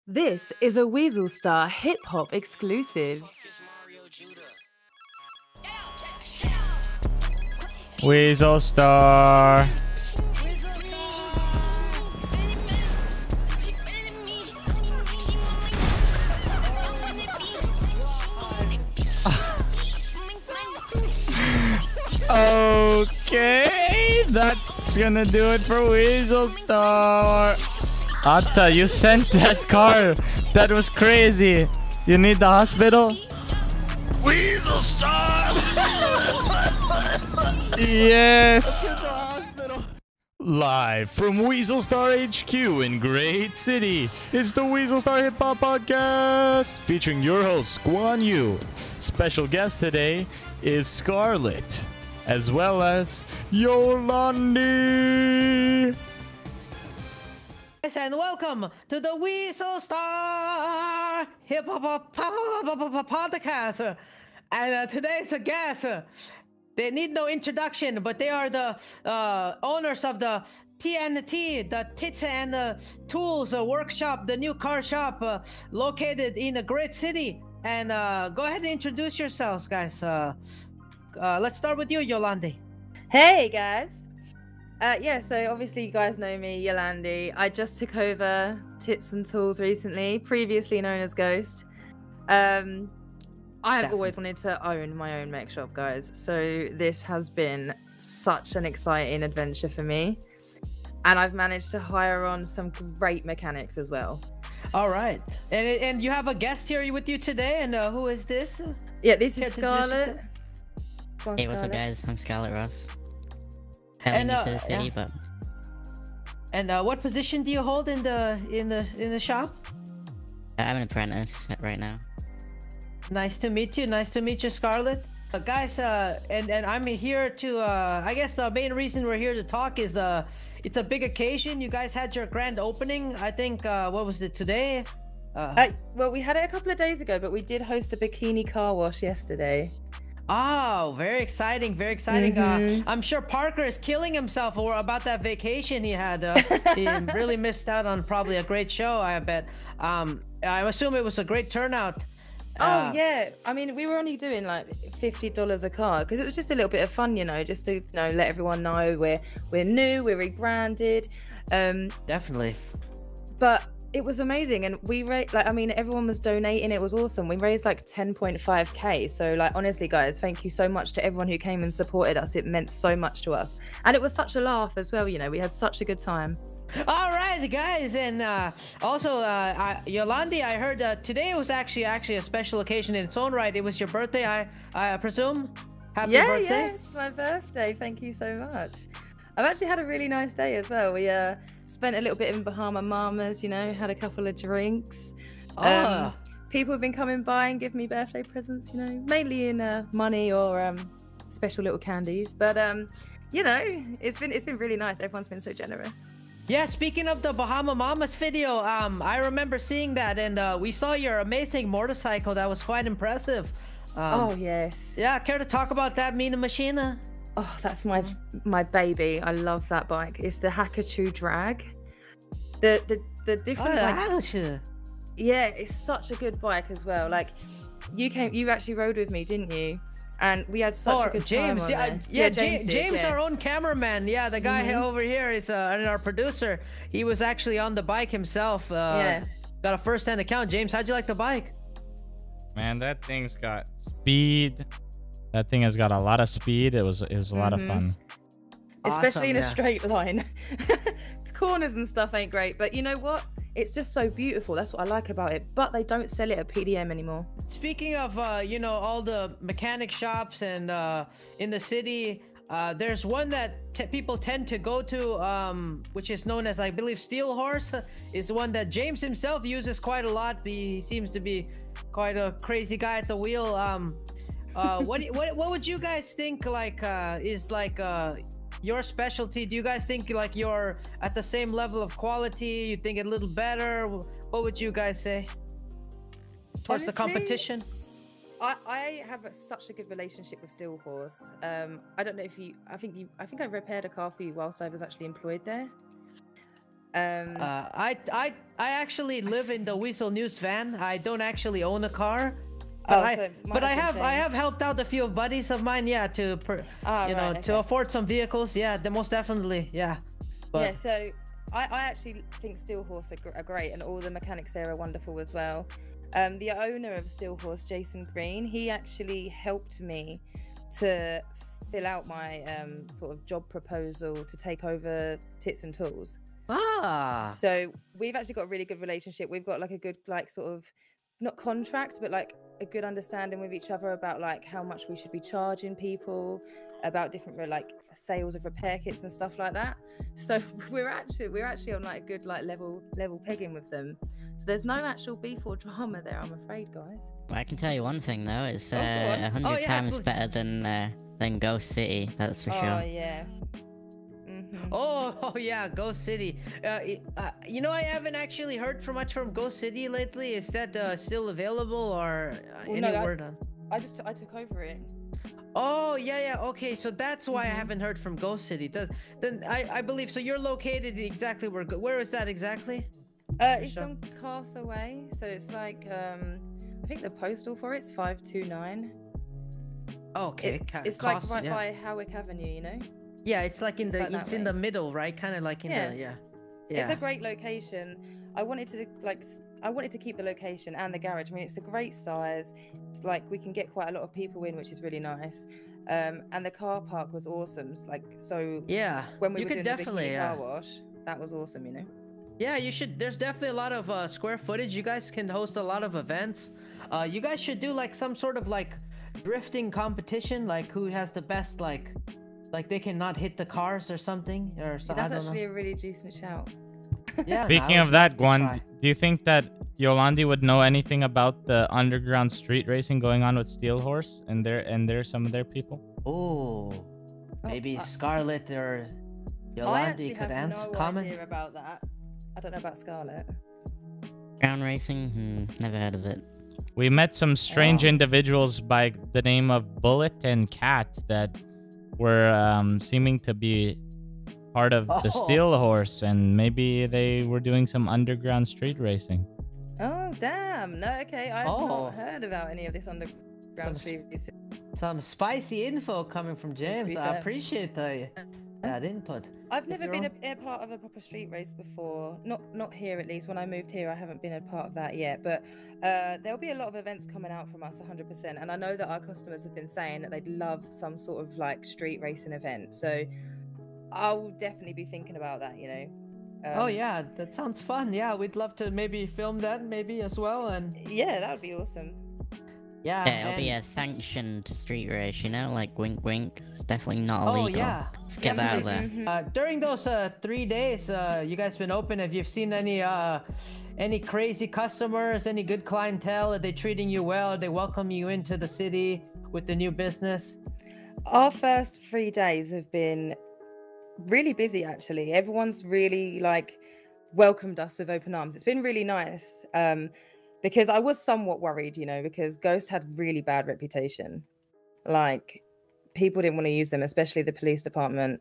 This is a Weazel Star Hip Hop exclusive. Weazel Star. Okay, that's gonna do it for Weazel Star. Atta, you sent that car. That was crazy. You need the hospital? Weazel Star! Yes! Live from Weazel Star HQ in Great City, it's the Weazel Star Hip Hop Podcast featuring your host, GuanYu. Special guest today is Scarlett, as well as Yolande. And welcome to the Weazel Star Hip Hop Podcast. And today's guest, they need no introduction, but they are the owners of the TNT, the Tits and Tools workshop, the new car shop located in a great city. And go ahead and introduce yourselves, guys. Let's start with you, Yolande. Hey guys. Yeah, so obviously you guys know me, Yolande. I just took over Tits and Tools recently, previously known as Ghost. I have always wanted to own my own mech shop, guys. So this has been such an exciting adventure for me. And I've managed to hire on some great mechanics as well. All right. And you have a guest here with you today. And who is this? Yeah, this is Scarlett. Hey, what's up, guys? I'm Scarlett Ross. Heading into the city, but. And what position do you hold in the shop? I'm an apprentice right now. Nice to meet you. Nice to meet you, Scarlett. Guys, and I'm here to. I guess the main reason we're here to talk is it's a big occasion. You guys had your grand opening. I think what was it today? Well, we had it a couple of days ago, but we did host a bikini car wash yesterday. Oh, very exciting, very exciting. I'm sure Parker is killing himself about that vacation he had. He really missed out on probably a great show, I bet. I assume it was a great turnout. Oh, yeah. I mean, we were only doing like $50 a car because it was just a little bit of fun, you know, just to let everyone know we're new, we're rebranded. Definitely. But it was amazing, and we raised everyone was donating. It was awesome. We raised like 10.5k. So honestly, guys, thank you so much to everyone who came and supported us. It meant so much to us, and it was such a laugh as well. We had such a good time. All right, guys, and also Yolande, I heard today was actually a special occasion in its own right. It was your birthday, I presume. Happy birthday! Yeah, it's my birthday. Thank you so much. I've actually had a really nice day as well. We spent a little bit in Bahama Mamas, had a couple of drinks. People have been coming by and giving me birthday presents, mainly in money or special little candies. But it's been really nice. Everyone's been so generous. Yeah, speaking of the Bahama Mamas video, I remember seeing that, and we saw your amazing motorcycle. That was quite impressive. Oh yes. Yeah, care to talk about that, Mina Machina? Oh, that's my baby. I love that bike. It's the Hackatoo Drag. The different yeah, it's such a good bike as well. Like you actually rode with me, didn't you? And we had such a good time on there. James, our own cameraman. Yeah, the guy over here is our producer. He was actually on the bike himself. Got a first-hand account. James, how'd you like the bike? Man, that thing's got speed. That thing has got a lot of speed. It was a lot of fun. Especially in a straight line. Corners and stuff ain't great, but you know what? It's just so beautiful. That's what I like about it. But they don't sell it at PDM anymore. Speaking of, all the mechanic shops and in the city, there's one that people tend to go to, which is known as, I believe, Steel Horse, is one that James himself uses quite a lot. He seems to be quite a crazy guy at the wheel. What would you guys think is your specialty? Do you guys think you're at the same level of quality? You think a little better? What would you guys say towards the competition? I have such a good relationship with Steel Horse. I don't know if I think I repaired a car for you whilst I was actually employed there. I actually live in the Weazel News van. I don't actually own a car. But I have helped out a few buddies of mine, yeah, to to afford some vehicles, yeah, most definitely, yeah. But... yeah, so I actually think Steel Horse are great, and all the mechanics there are wonderful as well. The owner of Steel Horse, Jason Green, he actually helped me to fill out my sort of job proposal to take over Tits and Tools. So we've actually got a really good relationship. We've got like a good sort of not contract, but like a good understanding with each other about like how much we should be charging people, about different like sales of repair kits and stuff like that. So we're actually on like a good like level pegging with them. So there's no actual beef or drama there, I'm afraid, guys. Well, I can tell you one thing though, it's 100 times better than Ghost City, that's for sure. Oh yeah. Oh yeah, Ghost City. You know, I haven't actually heard much from Ghost City lately. Is that still available, or any word on? I took over it. Oh yeah, okay. So that's why I haven't heard from Ghost City. Then I believe so. You're located exactly where is that exactly? It's on Castle Way. So it's like I think the postal for it's 529. Okay. It's like right by Howick Avenue, you know. Yeah, it's like in the middle, right? Kind of like in the yeah. It's a great location. I wanted to keep the location and the garage. I mean, it's a great size. It's like we can get quite a lot of people in, which is really nice. And the car park was awesome. So yeah, when we were doing the bikini car wash, that was awesome, you know. Yeah, you should. There's definitely a lot of square footage. You guys can host a lot of events. You guys should do like some sort of like drifting competition, like who has the best like they cannot hit the cars or something, or something. That's actually a really decent shout. Yeah. Speaking of that, Guan, do you think that Yolande would know anything about the underground street racing going on with Steel Horse and some of their people? Oh, maybe Scarlett or Yolande could answer. Comment. I idea about that. I don't know about Scarlett. Ground racing? Never heard of it. We met some strange individuals by the name of Bullet and Cat that were seeming to be part of the Steel Horse, and maybe they were doing some underground street racing. Oh damn! No, okay, I've not heard about any of this underground street racing. Some spicy info coming from James. I appreciate that input. I've never been a part of a proper street race before. Not here, at least. When I moved here, I haven't been a part of that yet. But there'll be a lot of events coming out from us, 100%. And I know that our customers have been saying that they'd love some sort of like street racing event. So I'll definitely be thinking about that, you know. Oh yeah, that sounds fun. Yeah, we'd love to maybe film that maybe as well. And yeah, that would be awesome. Yeah, it'll be a sanctioned street race, you know, like wink wink. It's definitely not illegal. Oh yeah, let's get that out there. During those 3 days, you guys been open. Have you seen any crazy customers, any good clientele? Are they treating you well? Are they welcoming you into the city with the new business? Our first 3 days have been really busy, actually. Everyone's really like welcomed us with open arms. It's been really nice. Because I was somewhat worried, you know, because Ghost had really bad reputation. Like, people didn't want to use them, especially the police department.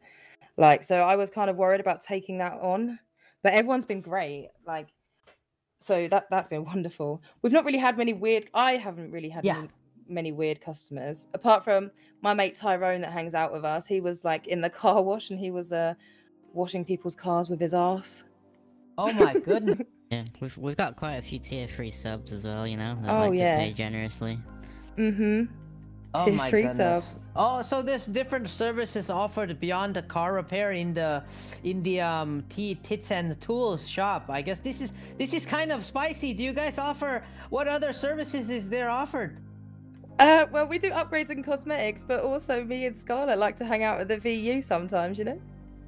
Like, so I was kind of worried about taking that on. But everyone's been great. Like, so that's been wonderful. We've not really had I haven't really had many weird customers. Apart from my mate Tyrone that hangs out with us. He was like in the car wash and he was washing people's cars with his arse. Oh my goodness. Yeah, we've got quite a few tier 3 subs as well, you know, that like to pay generously. Oh my goodness. Subs. Oh, so there's different services offered beyond the car repair in the Tits and Tools shop. I guess this is kind of spicy. Do you guys offer, what other services is there offered? Well, we do upgrades and cosmetics, but also me and Scarlett like to hang out at the VU sometimes, you know.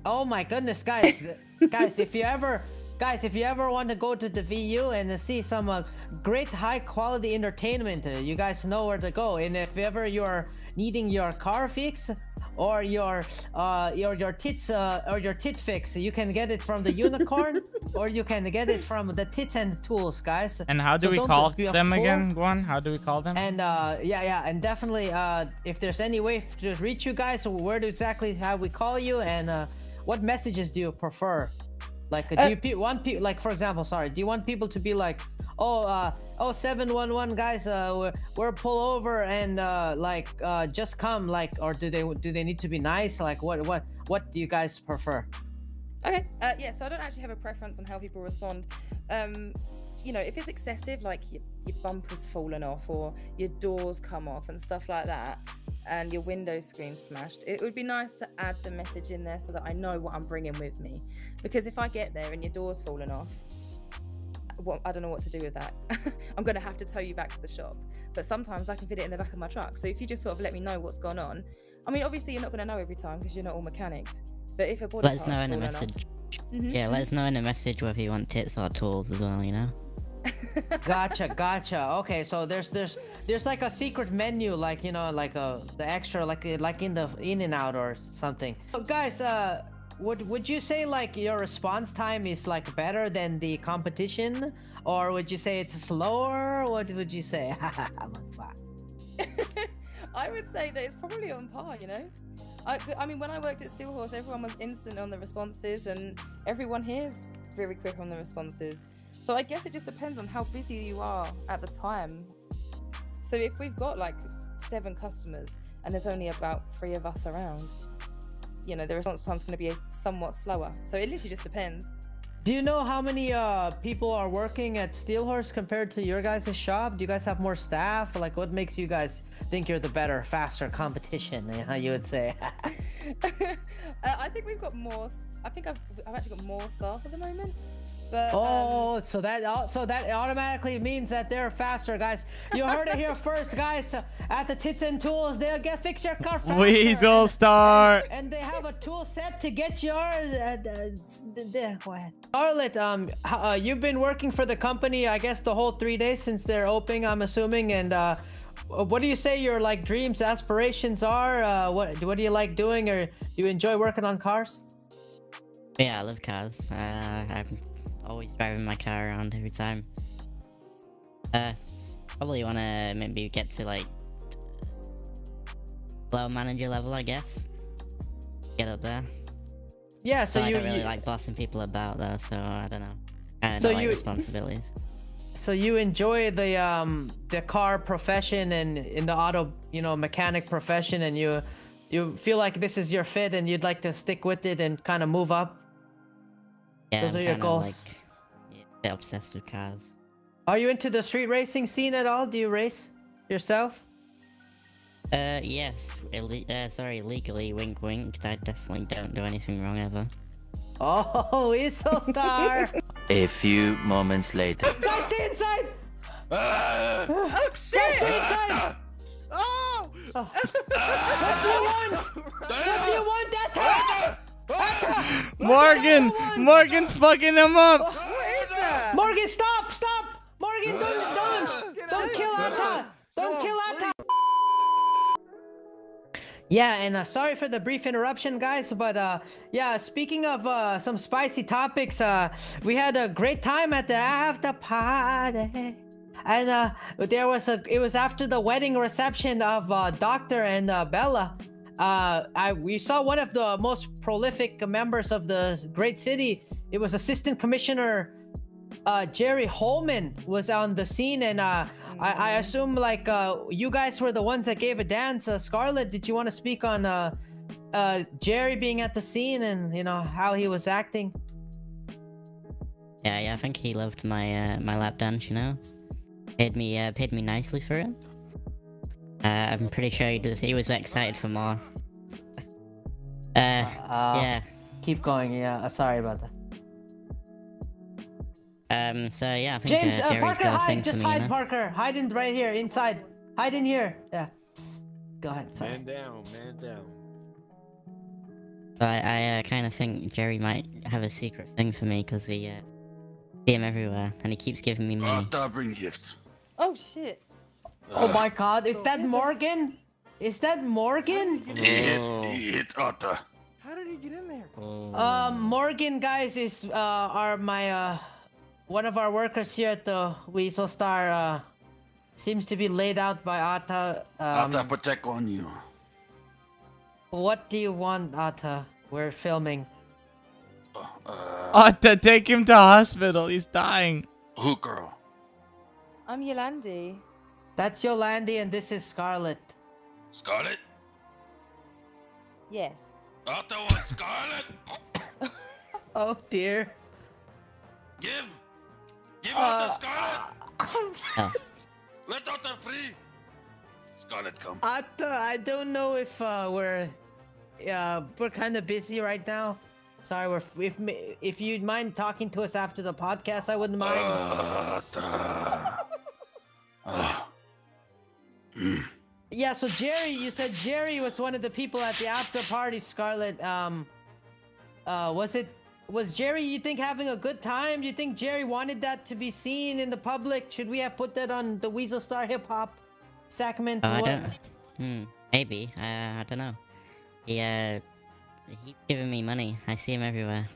Oh my goodness, guys. Guys, if you ever want to go to the VU and see some great high quality entertainment, you guys know where to go. And if ever you're needing your car fix or your tits or your tit fix, you can get it from the Unicorn or you can get it from the Tits and Tools, guys. And how do we call them again, Guan? How do we call them? And and definitely if there's any way to reach you guys, where exactly how we call you, and what messages do you prefer? Like, do you want people, like, for example, sorry, do you want people to be like, oh 711 guys, we're pull over and just come, like, or do they need to be nice? Like, what do you guys prefer? Okay, yeah, so I don't actually have a preference on how people respond. You know, if it's excessive, like your bumper's fallen off or your doors come off and stuff like that, and your window screen smashed, it would be nice to add the message in there so that I know what I'm bringing with me. Because if I get there and your door's fallen off, well, I don't know what to do with that. I'm going to have to tow you back to the shop. But sometimes I can fit it in the back of my truck. So if you just sort of let me know what's gone on, I mean, obviously you're not going to know every time because you're not all mechanics. But if a body let us know in a message. Yeah, let us know in a message whether you want tits or tools as well, you know? Gotcha. Okay, so there's like a secret menu, like, you know, like the extra, like in the in and out or something. So guys, would you say like your response time is like better than the competition, or would you say it's slower? What would you say? I would say that it's probably on par, you know? I mean, when I worked at Steelhorse, everyone was instant on the responses, and everyone here is very quick on the responses. So I guess it just depends on how busy you are at the time. So if we've got like 7 customers and there's only about 3 of us around, you know, the response time's going to be somewhat slower. So it literally just depends. Do you know how many people are working at Steelhorse compared to your guys' shop? Do you guys have more staff? Like, what makes you guys think you're the better, faster competition? How you would say? I think we've got more. I think I've actually got more staff at the moment. But, so that automatically means that they're faster, guys. You heard it here first, guys. At the Tits and Tools, they'll fix your car faster. Weazel Star. And they have a tool set to get yours. Go ahead. Scarlett, you've been working for the company, I guess, the whole 3 days since they're opening, I'm assuming. And what do you say your like dreams, aspirations are? What do you like doing, or do you enjoy working on cars? Yeah, I love cars. I'm always driving my car around every time. Probably want to maybe get to like low manager level, I guess. Get up there. Yeah, so I don't really like bossing people about though, so I don't know. I don't like responsibilities. So you enjoy the car profession and in the auto, you know, mechanic profession, and you feel like this is your fit and you'd like to stick with it and kind of move up? Yeah, those are your goals. Like, yeah, a bit obsessed with cars. Are you into the street racing scene at all? Do you race yourself? Yes. Legally, wink wink. I definitely don't do anything wrong ever. Oh, Weazel Star! A few moments later. Guys, stay inside! oh shit! Guys, stay inside! Oh! What do you want? What do you want, Atta? Morgan's fucking him up. What is that? Morgan, stop! Morgan, don't kill Atta! Don't kill Atta! Yeah, and sorry for the brief interruption, guys, but yeah, speaking of some spicy topics, we had a great time at the after party, and it was after the wedding reception of Doctor and Bella. We saw one of the most prolific members of the great city. It was Assistant Commissioner Jerry Holman was on the scene, and I assume like you guys were the ones that gave a dance. Scarlett, did you want to speak on Jerry being at the scene and, you know, how he was acting? Yeah, I think he loved my my lap dance. You know, paid me nicely for it. I'm pretty sure he was excited for more. Yeah. Keep going. Yeah, sorry about that. So yeah, I think James, Jerry's Parker, got a hide. thing Just for me, hide, you know? Parker. Hide in right here, inside. Hide in here. Yeah. Go ahead. Sorry. Man down, man down. So I kind of think Jerry might have a secret thing for me because he see him everywhere and he keeps giving me money. I'll bring gifts. Oh shit! Oh my God! Is that Morgan? Is that Morgan? It, Otta. How did he get in there? Morgan, guys, is my one of our workers here at the Weazel Star. Seems to be laid out by Atta. Otta, protect on you. What do you want, Atta? We're filming. Atta, take him to hospital. He's dying. Who, girl? I'm Yolande. That's Yolande, and this is Scarlett. Scarlett? Yes. Atta wants Scarlett. Oh dear. Give Atta Scarlett. Oh. Let Atta free. Scarlett, come. Atta, I don't know if we're kind of busy right now. Sorry, if you'd mind talking to us after the podcast, I wouldn't mind. Yeah, so Jerry, you said Jerry was one of the people at the after party, Scarlett. Was Jerry, you think, having a good time? Do you think Jerry wanted that to be seen in the public? Should we have put that on the Weazel Star Hip Hop segment? I don't. Maybe. I don't know. He keeps giving me money. I see him everywhere.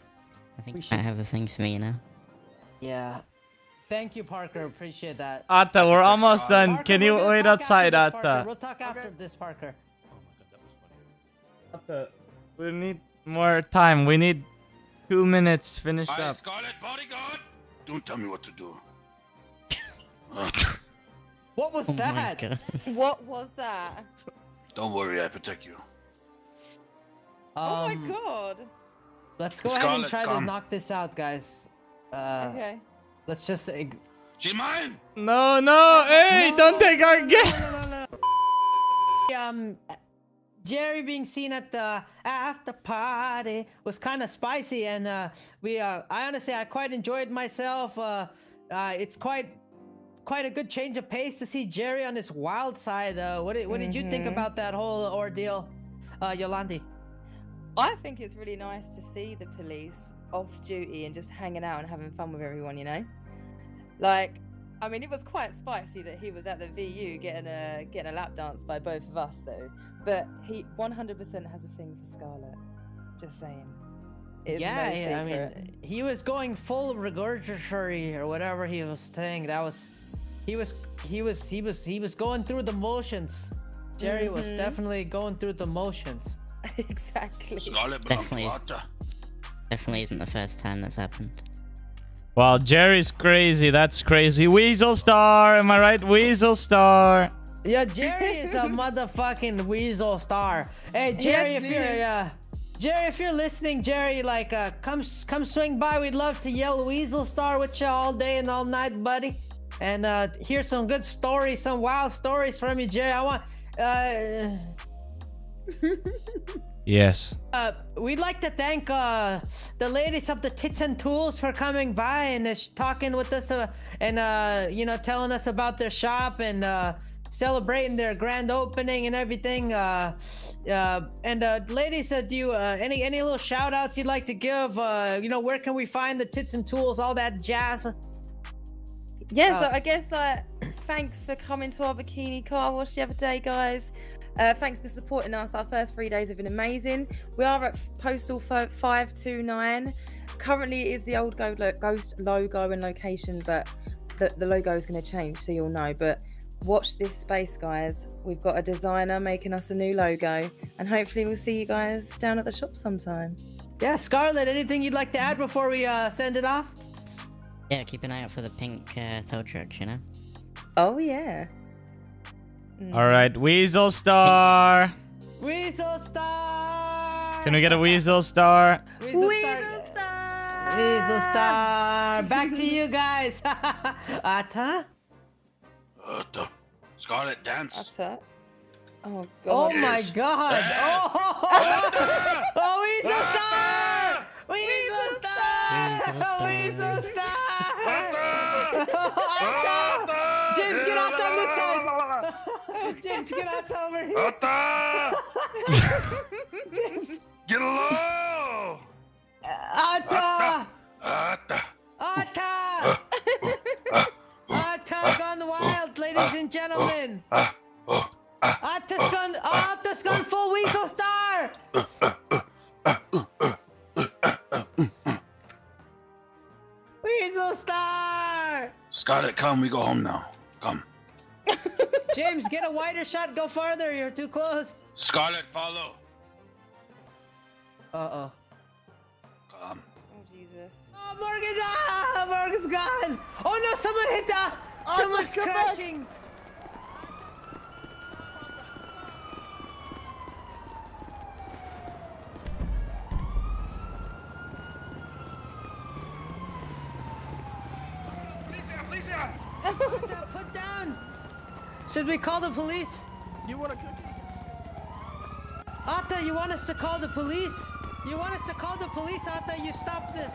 I think he might have a thing for me, you know? Yeah. Thank you, Parker. Appreciate that. Atta, we're almost done. Parker, Can you we're gonna wait talk outside, after this, Parker. Atta? We'll talk after this, Parker. Atta, we need more time. We need 2 minutes finished Hi, up. Scarlett, bodyguard. Don't tell me what to do. What was Oh my that? god. What was that? Don't worry, I protect you. Oh my god. Let's go ahead and Scarlett, try to come. knock this out, guys. Okay. Let's just... She mine. No, no, hey, don't take our game. Jerry being seen at the after party was kind of spicy, and I honestly, I quite enjoyed myself. It's quite a good change of pace to see Jerry on his wild side. What did you think about that whole ordeal, Yolande? I think it's really nice to see the police off duty and just hanging out and having fun with everyone, you know? Like, I mean, it was quite spicy that he was at the VU getting a lap dance by both of us, though. But he 100% has a thing for Scarlett. Just saying. It's no secret. I mean, he was going full regurgitatory or whatever he was saying. He was going through the motions. Jerry was definitely going through the motions. Exactly. Scarlett Definitely belongs to Atta. Definitely isn't the first time that's happened. Well, Jerry's crazy. That's crazy. Weazel Star. Am I right? Weazel Star. Yeah, Jerry is a motherfucking Weazel Star. Hey, Jerry, if you're listening, Jerry, like, come swing by. We'd love to yell Weazel Star with you all day and all night, buddy. And hear some good stories, some wild stories from you, Jerry. I want. Yes. We'd like to thank the ladies of the Tits and Tools for coming by and talking with us and telling us about their shop and celebrating their grand opening and everything. Ladies, do you any little shout outs you'd like to give? Where can we find the Tits and Tools, all that jazz? Yeah, so I guess thanks for coming to our bikini car wash the other day, guys. Thanks for supporting us. Our first 3 days have been amazing. We are at Postal 529. Currently, it is the old Ghost logo and location, but the logo is going to change, so you'll know. But watch this space, guys. We've got a designer making us a new logo, and hopefully we'll see you guys down at the shop sometime. Yeah, Scarlett, anything you'd like to add before we send it off? Yeah, keep an eye out for the pink tow trucks, you know? Oh, yeah. All right, Weazel Star. Weazel Star! Can we get a Weazel Star? Weazel Star! Back to you guys! Atta? Atta. Scarlett, dance. Atta. Oh, God. Oh, my Yes. God! Atta. Oh, Weazel Star! Weazel Star! Weazel Star. Weazel Star! Atta. James, get out on this side! James, get out over here! Atta. James! Get low. Atta! Atta. Atta! Atta gone wild, ladies and gentlemen! Atta's gone full Weazel Star! Weazel Star! Scarlett, come. We go home now. Come. James, get a wider shot. Go farther. You're too close. Scarlett, follow. Uh-oh. Come. Oh, Morgan! Ah, Morgan's gone! Oh no, someone hit the... Someone's crashing! Put down! Should we call the police? You want a cookie? Atta, you want us to call the police? You want us to call the police, Atta? You stop this!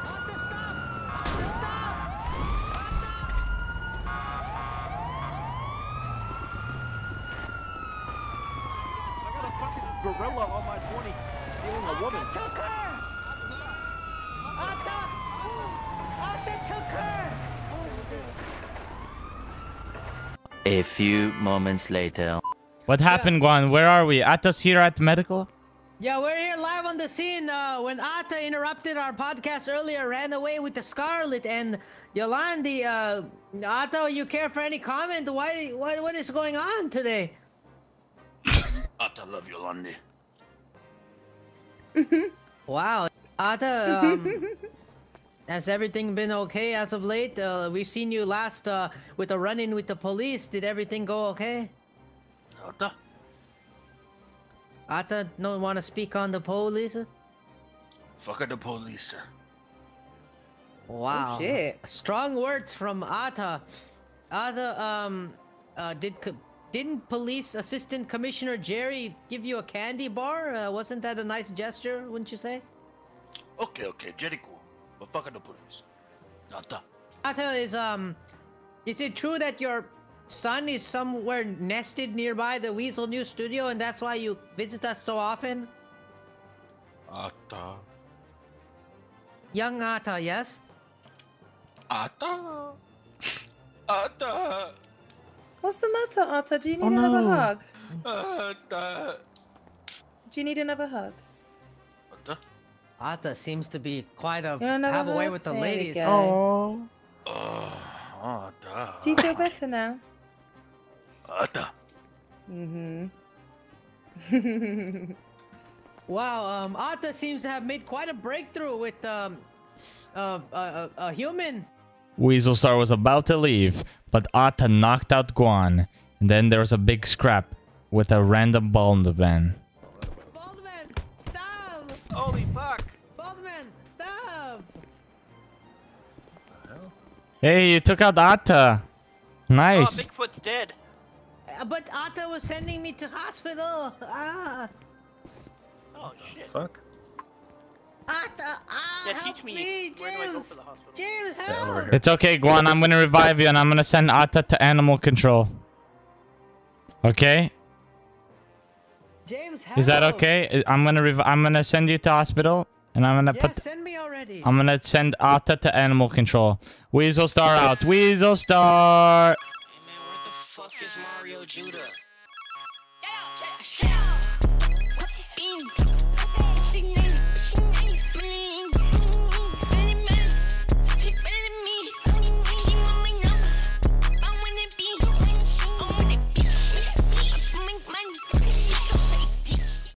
Atta, stop! Atta, stop! Atta! I got a fucking gorilla on my 20 stealing a woman. Atta took her! Atta! Atta took her! A few moments later. What happened, Guan? Where are we? Atta's here at medical? Yeah, we're here live on the scene. When Atta interrupted our podcast earlier, ran away with the Scarlett and Yolande. Atta, you care for any comment? What is going on today? Atta love Yolande. Wow, Atta, has everything been okay as of late? We've seen you last with a run-in with the police. Did everything go okay? Atta? Atta don't want to speak on the police? Fuck the police. Wow. Oh, shit. Strong words from Atta. Atta, didn't Police Assistant Commissioner Jerry give you a candy bar? Wasn't that a nice gesture, wouldn't you say? Okay, Jerry cool. But fuck the police. Atta. Atta, is it true that your son is somewhere nested nearby the Weazel New Studio and that's why you visit us so often? Atta. Young Atta, yes? Atta. Atta. What's the matter, Atta? Do you need another hug? Atta. Do you need another hug? Atta. Atta seems to be quite a You want another have a way hug? with the There we ladies. go. Oh. Atta. Do you feel better now? Atta. Mm-hmm. Wow, Atta seems to have made quite a breakthrough with a human. Weazel Star was about to leave, but Atta knocked out Guan. And then there was a big scrap with a random Baldman. Baldman, stop! Holy fuck. Baldman, stop! Hey, you took out Atta. Nice. Oh, Bigfoot's dead. But Atta was sending me to hospital. Ah, Oh shit. Fuck. Atta, Yeah, help teach me. me, Where do I go James. for the hospital? James, Yeah, over help! here. It's okay, Guan. I'm gonna revive you and I'm gonna send Atta to animal control. Okay? James, help! Is that okay? I'm gonna send you to hospital and I'm gonna Yeah, send me already. I'm gonna send Atta to animal control. Weazel Star out. Weazel Star. Hey man, where the fuck is Mario Judah? Bean.